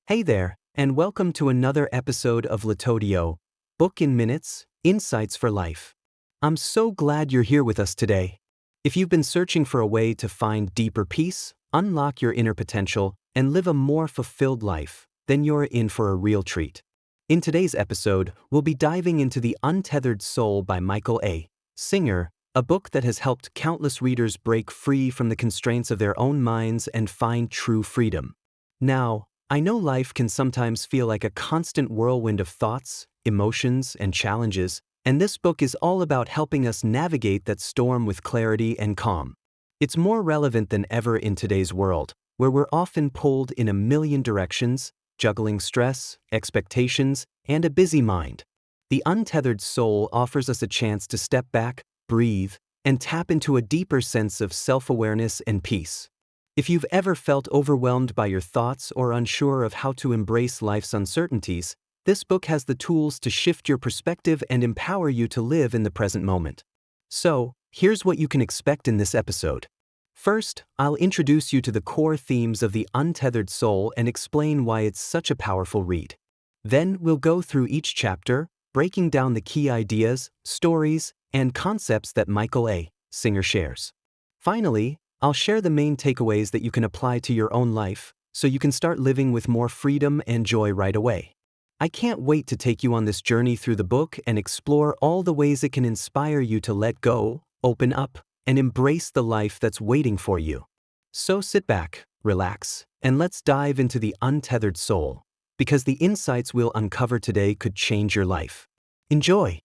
Hey there, and welcome to another episode of Latodio, Book in Minutes, Insights for Life. I'm so glad you're here with us today. If you've been searching for a way to find deeper peace, unlock your inner potential, and live a more fulfilled life, then you're in for a real treat. In today's episode, we'll be diving into The Untethered Soul by Michael A. Singer, a book that has helped countless readers break free from the constraints of their own minds and find true freedom. Now, I know life can sometimes feel like a constant whirlwind of thoughts, emotions, and challenges, and this book is all about helping us navigate that storm with clarity and calm. It's more relevant than ever in today's world, where we're often pulled in a million directions, juggling stress, expectations, and a busy mind. The Untethered Soul offers us a chance to step back, breathe, and tap into a deeper sense of self-awareness and peace. If you've ever felt overwhelmed by your thoughts or unsure of how to embrace life's uncertainties, this book has the tools to shift your perspective and empower you to live in the present moment. So, here's what you can expect in this episode. First, I'll introduce you to the core themes of The Untethered Soul and explain why it's such a powerful read. Then, we'll go through each chapter, breaking down the key ideas, stories, and concepts that Michael A. Singer shares. Finally, I'll share the main takeaways that you can apply to your own life, so you can start living with more freedom and joy right away. I can't wait to take you on this journey through the book and explore all the ways it can inspire you to let go, open up, and embrace the life that's waiting for you. So sit back, relax, and let's dive into The Untethered Soul, because the insights we'll uncover today could change your life. Enjoy!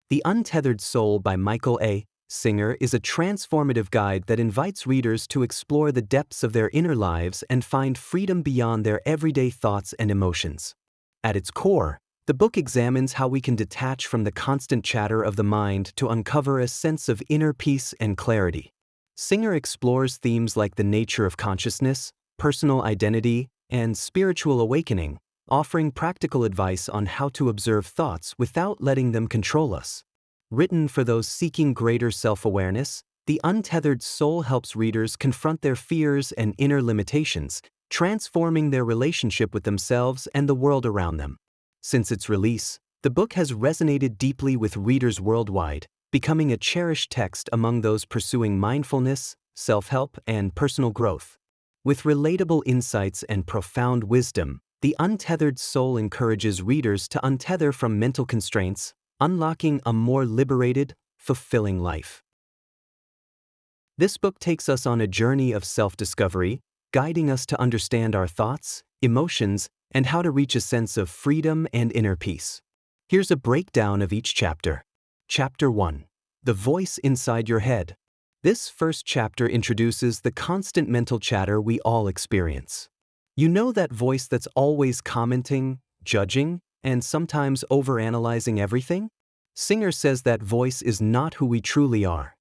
The Untethered Soul by Michael A. Singer is a transformative guide that invites readers to explore the depths of their inner lives and find freedom beyond their everyday thoughts and emotions. At its core, the book examines how we can detach from the constant chatter of the mind to uncover a sense of inner peace and clarity. Singer explores themes like the nature of consciousness, personal identity, and spiritual awakening, offering practical advice on how to observe thoughts without letting them control us. Written for those seeking greater self-awareness, The Untethered Soul helps readers confront their fears and inner limitations, transforming their relationship with themselves and the world around them. Since its release, the book has resonated deeply with readers worldwide, becoming a cherished text among those pursuing mindfulness, self-help, and personal growth. With relatable insights and profound wisdom, The Untethered Soul encourages readers to untether from mental constraints, unlocking a more liberated, fulfilling life. This book takes us on a journey of self-discovery, guiding us to understand our thoughts, emotions, and how to reach a sense of freedom and inner peace. Here's a breakdown of each chapter. Chapter 1. The Voice Inside Your Head. This first chapter introduces the constant mental chatter we all experience. You know that voice that's always commenting, judging, and sometimes overanalyzing everything? Singer says that voice is not who we truly are.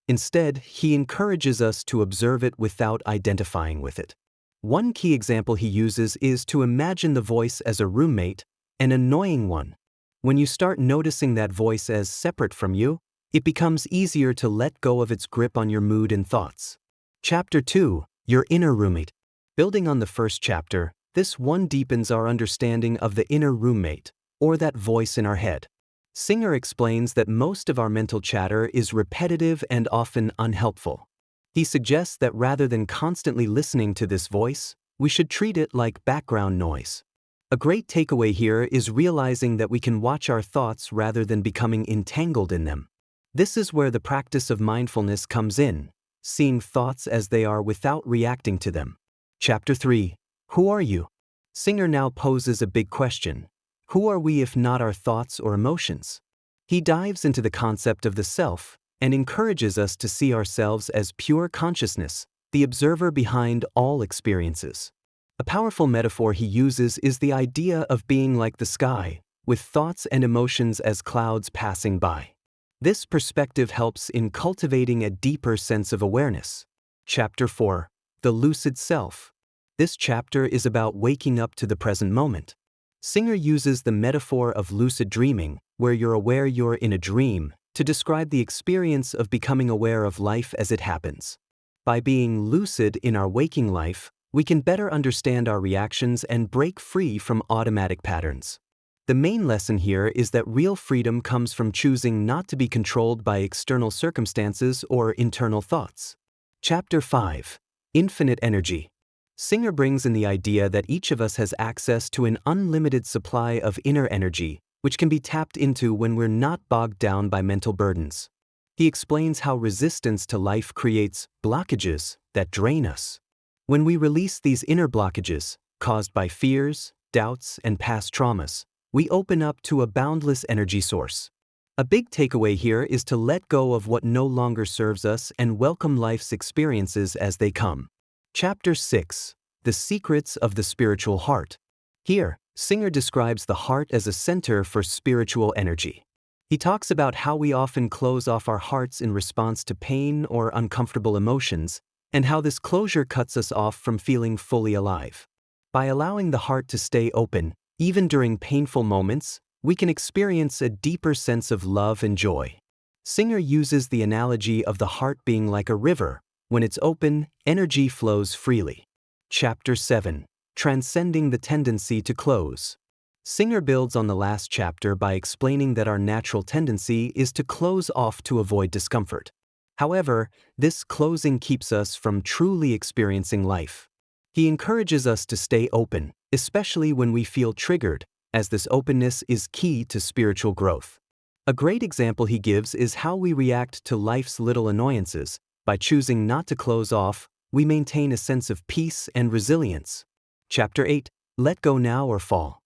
Instead, he encourages us to observe it without identifying with it. One key example he uses is to imagine the voice as a roommate, an annoying one. When you start noticing that voice as separate from you, it becomes easier to let go of its grip on your mood and thoughts. Chapter 2. Your Inner Roommate. Building on the first chapter, this one deepens our understanding of the inner roommate, or that voice in our head. Singer explains that most of our mental chatter is repetitive and often unhelpful. He suggests that rather than constantly listening to this voice, we should treat it like background noise. A great takeaway here is realizing that we can watch our thoughts rather than becoming entangled in them. This is where the practice of mindfulness comes in, seeing thoughts as they are without reacting to them. Chapter 3. Who are you? Singer now poses a big question. Who are we if not our thoughts or emotions? He dives into the concept of the self and encourages us to see ourselves as pure consciousness, the observer behind all experiences. A powerful metaphor he uses is the idea of being like the sky, with thoughts and emotions as clouds passing by. This perspective helps in cultivating a deeper sense of awareness. Chapter 4. The Lucid Self. This chapter is about waking up to the present moment. Singer uses the metaphor of lucid dreaming, where you're aware you're in a dream, to describe the experience of becoming aware of life as it happens. By being lucid in our waking life, we can better understand our reactions and break free from automatic patterns. The main lesson here is that real freedom comes from choosing not to be controlled by external circumstances or internal thoughts. Chapter 5. Infinite Energy. Singer brings in the idea that each of us has access to an unlimited supply of inner energy, which can be tapped into when we're not bogged down by mental burdens. He explains how resistance to life creates blockages that drain us. When we release these inner blockages, caused by fears, doubts, and past traumas, we open up to a boundless energy source. A big takeaway here is to let go of what no longer serves us and welcome life's experiences as they come. Chapter 6. The Secrets of the Spiritual Heart. Here, Singer describes the heart as a center for spiritual energy. He talks about how we often close off our hearts in response to pain or uncomfortable emotions, and how this closure cuts us off from feeling fully alive. By allowing the heart to stay open, even during painful moments, we can experience a deeper sense of love and joy. Singer uses the analogy of the heart being like a river. When it's open, energy flows freely. Chapter 7. Transcending the Tendency to Close. Singer builds on the last chapter by explaining that our natural tendency is to close off to avoid discomfort. However, this closing keeps us from truly experiencing life. He encourages us to stay open, especially when we feel triggered, as this openness is key to spiritual growth. A great example he gives is how we react to life's little annoyances. By choosing not to close off, we maintain a sense of peace and resilience. Chapter 8. Let Go Now or Fall.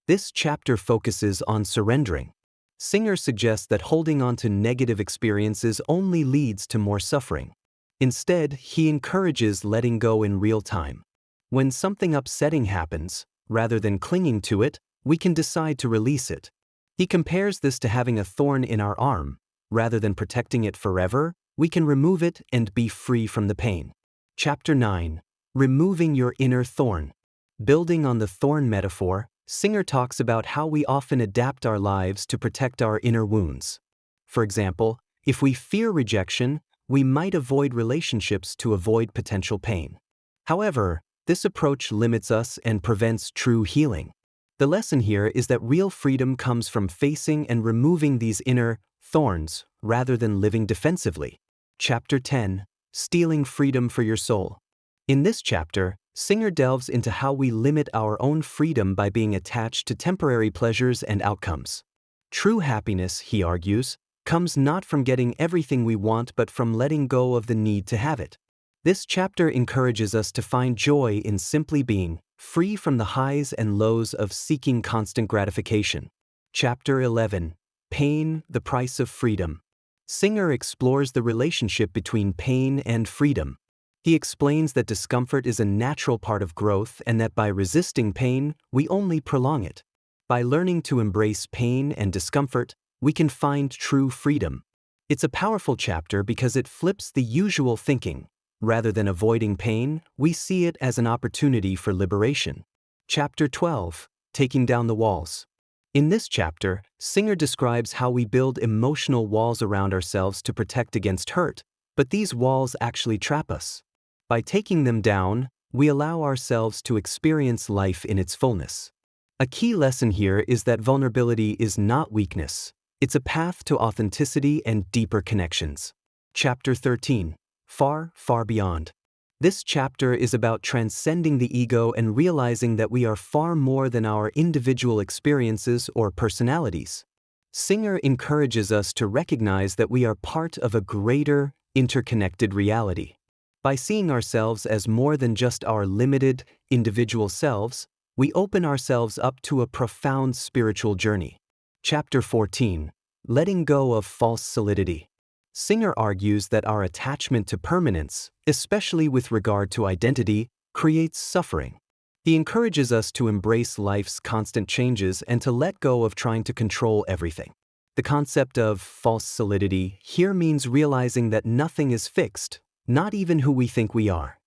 This chapter focuses on surrendering. Singer suggests that holding on to negative experiences only leads to more suffering. Instead, he encourages letting go in real time. When something upsetting happens, rather than clinging to it, we can decide to release it. He compares this to having a thorn in our arm. Rather than protecting it forever, we can remove it and be free from the pain. Chapter 9. Removing Your Inner Thorn. Building on the thorn metaphor, Singer talks about how we often adapt our lives to protect our inner wounds. For example, if we fear rejection, we might avoid relationships to avoid potential pain. However, this approach limits us and prevents true healing. The lesson here is that real freedom comes from facing and removing these inner thorns rather than living defensively. Chapter 10. Stealing Freedom for Your Soul. In this chapter, Singer delves into how we limit our own freedom by being attached to temporary pleasures and outcomes. True happiness, he argues, comes not from getting everything we want but from letting go of the need to have it. This chapter encourages us to find joy in simply being, free from the highs and lows of seeking constant gratification. Chapter 11. Pain, the Price of Freedom. Singer explores the relationship between pain and freedom. He explains that discomfort is a natural part of growth and that by resisting pain, we only prolong it. By learning to embrace pain and discomfort, we can find true freedom. It's a powerful chapter because it flips the usual thinking. Rather than avoiding pain, we see it as an opportunity for liberation. Chapter 12. Taking Down the Walls. In this chapter, Singer describes how we build emotional walls around ourselves to protect against hurt, but these walls actually trap us. By taking them down, we allow ourselves to experience life in its fullness. A key lesson here is that vulnerability is not weakness. It's a path to authenticity and deeper connections. Chapter 13. Far, Far Beyond. This chapter is about transcending the ego and realizing that we are far more than our individual experiences or personalities. Singer encourages us to recognize that we are part of a greater, interconnected reality. By seeing ourselves as more than just our limited, individual selves, we open ourselves up to a profound spiritual journey. Chapter 14. Letting Go of False Solidity. Singer argues that our attachment to permanence, especially with regard to identity, creates suffering. He encourages us to embrace life's constant changes and to let go of trying to control everything. The concept of false solidity here means realizing that nothing is fixed, not even who we think we are.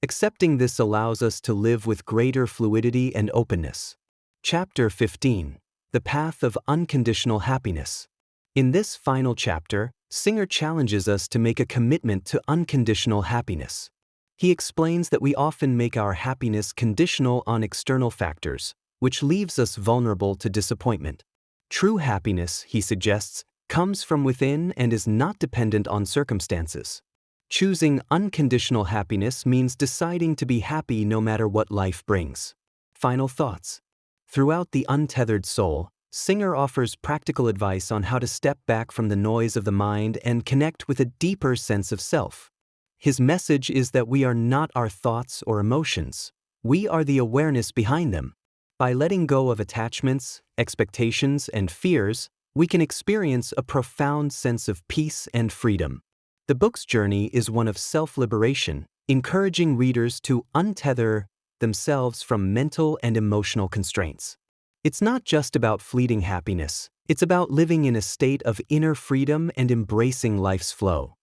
Accepting this allows us to live with greater fluidity and openness. Chapter 15. The Path of Unconditional Happiness. In this final chapter, Singer challenges us to make a commitment to unconditional happiness. He explains that we often make our happiness conditional on external factors, which leaves us vulnerable to disappointment. True happiness, he suggests, comes from within and is not dependent on circumstances. Choosing unconditional happiness means deciding to be happy no matter what life brings. Final thoughts. Throughout the Untethered Soul, Singer offers practical advice on how to step back from the noise of the mind and connect with a deeper sense of self. His message is that we are not our thoughts or emotions. We are the awareness behind them. By letting go of attachments, expectations, and fears, we can experience a profound sense of peace and freedom. The book's journey is one of self-liberation, encouraging readers to untether themselves from mental and emotional constraints. It's not just about fleeting happiness, it's about living in a state of inner freedom and embracing life's flow.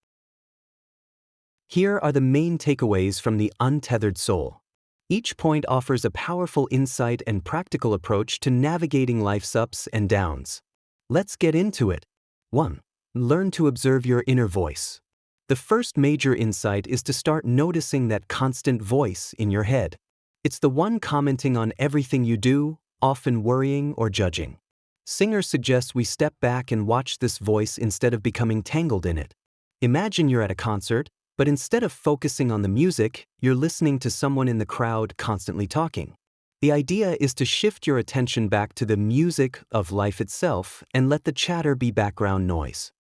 Here are the main takeaways from the Untethered Soul. Each point offers a powerful insight and practical approach to navigating life's ups and downs. Let's get into it. 1. Learn to observe your inner voice. The first major insight is to start noticing that constant voice in your head. It's the one commenting on everything you do, often worrying or judging. Singer suggests we step back and watch this voice instead of becoming tangled in it. Imagine you're at a concert, but instead of focusing on the music, you're listening to someone in the crowd constantly talking. The idea is to shift your attention back to the music of life itself and let the chatter be background noise.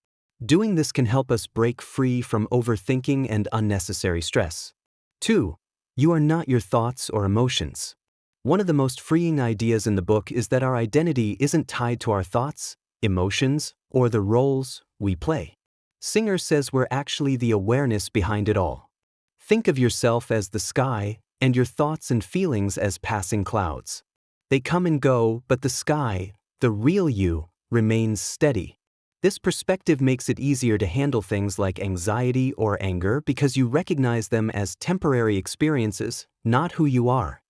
Doing this can help us break free from overthinking and unnecessary stress. 2. You are not your thoughts or emotions. One of the most freeing ideas in the book is that our identity isn't tied to our thoughts, emotions, or the roles we play. Singer says we're actually the awareness behind it all. Think of yourself as the sky and your thoughts and feelings as passing clouds. They come and go, but the sky, the real you, remains steady. This perspective makes it easier to handle things like anxiety or anger because you recognize them as temporary experiences, not who you are.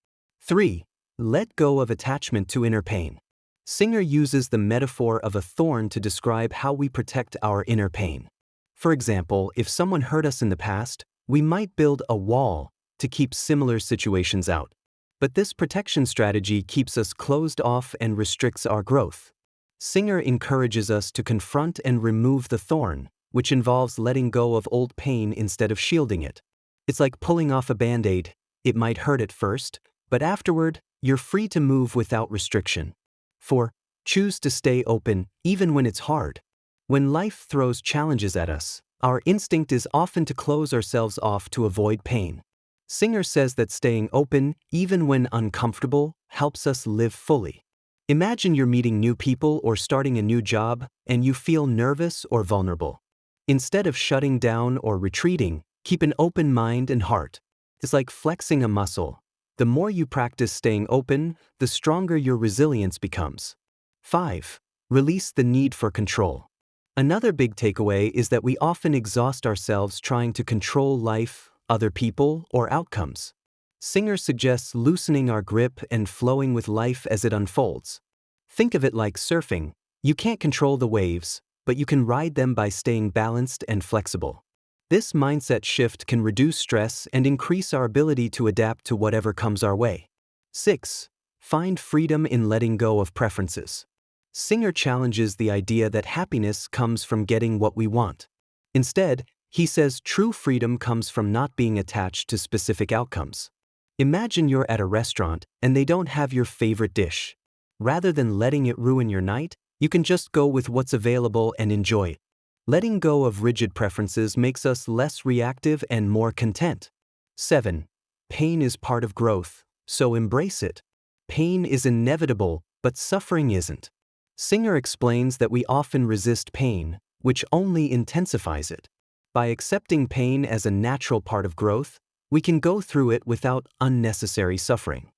3. Let go of attachment to inner pain. Singer uses the metaphor of a thorn to describe how we protect our inner pain. For example, if someone hurt us in the past, we might build a wall to keep similar situations out. But this protection strategy keeps us closed off and restricts our growth. Singer encourages us to confront and remove the thorn, which involves letting go of old pain instead of shielding it. It's like pulling off a Band-Aid. It might hurt at first, but afterward, you're free to move without restriction. 4. Choose to stay open, even when it's hard. When life throws challenges at us, our instinct is often to close ourselves off to avoid pain. Singer says that staying open, even when uncomfortable, helps us live fully. Imagine you're meeting new people or starting a new job, and you feel nervous or vulnerable. Instead of shutting down or retreating, keep an open mind and heart. It's like flexing a muscle. The more you practice staying open, the stronger your resilience becomes. 5. Release the need for control. Another big takeaway is that we often exhaust ourselves trying to control life, other people, or outcomes. Singer suggests loosening our grip and flowing with life as it unfolds. Think of it like surfing. You can't control the waves, but you can ride them by staying balanced and flexible. This mindset shift can reduce stress and increase our ability to adapt to whatever comes our way. 6. Find freedom in letting go of preferences. Singer challenges the idea that happiness comes from getting what we want. Instead, he says true freedom comes from not being attached to specific outcomes. Imagine you're at a restaurant and they don't have your favorite dish. Rather than letting it ruin your night, you can just go with what's available and enjoy it. Letting go of rigid preferences makes us less reactive and more content. 7. Pain is part of growth, so embrace it. Pain is inevitable, but suffering isn't. Singer explains that we often resist pain, which only intensifies it. By accepting pain as a natural part of growth, we can go through it without unnecessary suffering.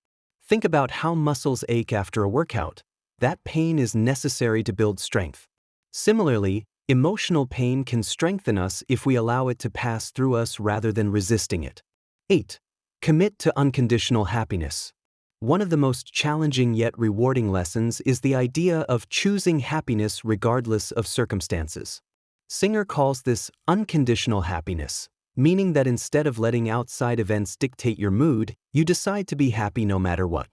Think about how muscles ache after a workout. That pain is necessary to build strength. Similarly, emotional pain can strengthen us if we allow it to pass through us rather than resisting it. 8. Commit to unconditional happiness. One of the most challenging yet rewarding lessons is the idea of choosing happiness regardless of circumstances. Singer calls this unconditional happiness. meaning that instead of letting outside events dictate your mood, you decide to be happy no matter what.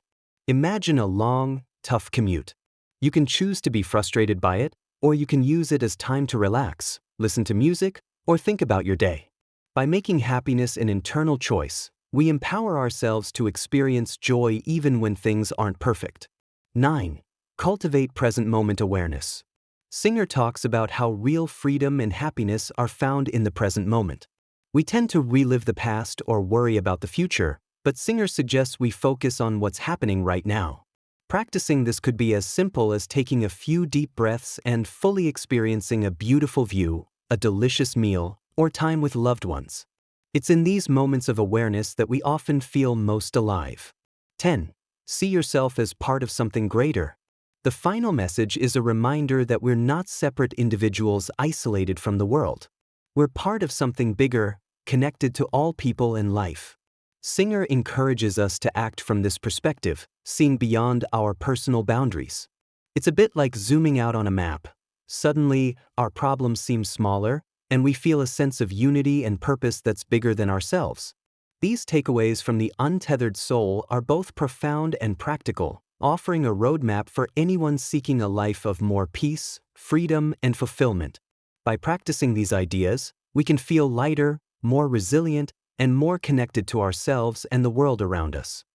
Imagine a long, tough commute. You can choose to be frustrated by it, or you can use it as time to relax, listen to music, or think about your day. By making happiness an internal choice, we empower ourselves to experience joy even when things aren't perfect. 9. Cultivate present moment awareness. Singer talks about how real freedom and happiness are found in the present moment. We tend to relive the past or worry about the future, but Singer suggests we focus on what's happening right now. Practicing this could be as simple as taking a few deep breaths and fully experiencing a beautiful view, a delicious meal, or time with loved ones. It's in these moments of awareness that we often feel most alive. 10. See yourself as part of something greater. The final message is a reminder that we're not separate individuals isolated from the world. We're part of something bigger, connected to all people in life. Singer encourages us to act from this perspective, seeing beyond our personal boundaries. It's a bit like zooming out on a map. Suddenly, our problems seem smaller, and we feel a sense of unity and purpose that's bigger than ourselves. These takeaways from the Untethered Soul are both profound and practical, offering a roadmap for anyone seeking a life of more peace, freedom, and fulfillment. By practicing these ideas, we can feel lighter, more resilient, and more connected to ourselves and the world around us.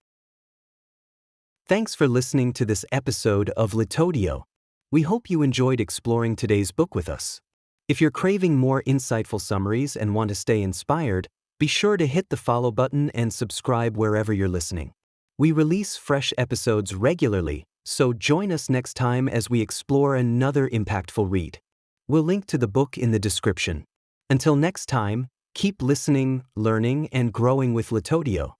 Thanks for listening to this episode of Litodio. We hope you enjoyed exploring today's book with us. If you're craving more insightful summaries and want to stay inspired, be sure to hit the follow button and subscribe wherever you're listening. We release fresh episodes regularly, so join us next time as we explore another impactful read. We'll link to the book in the description. Until next time, keep listening, learning, and growing with Litodio.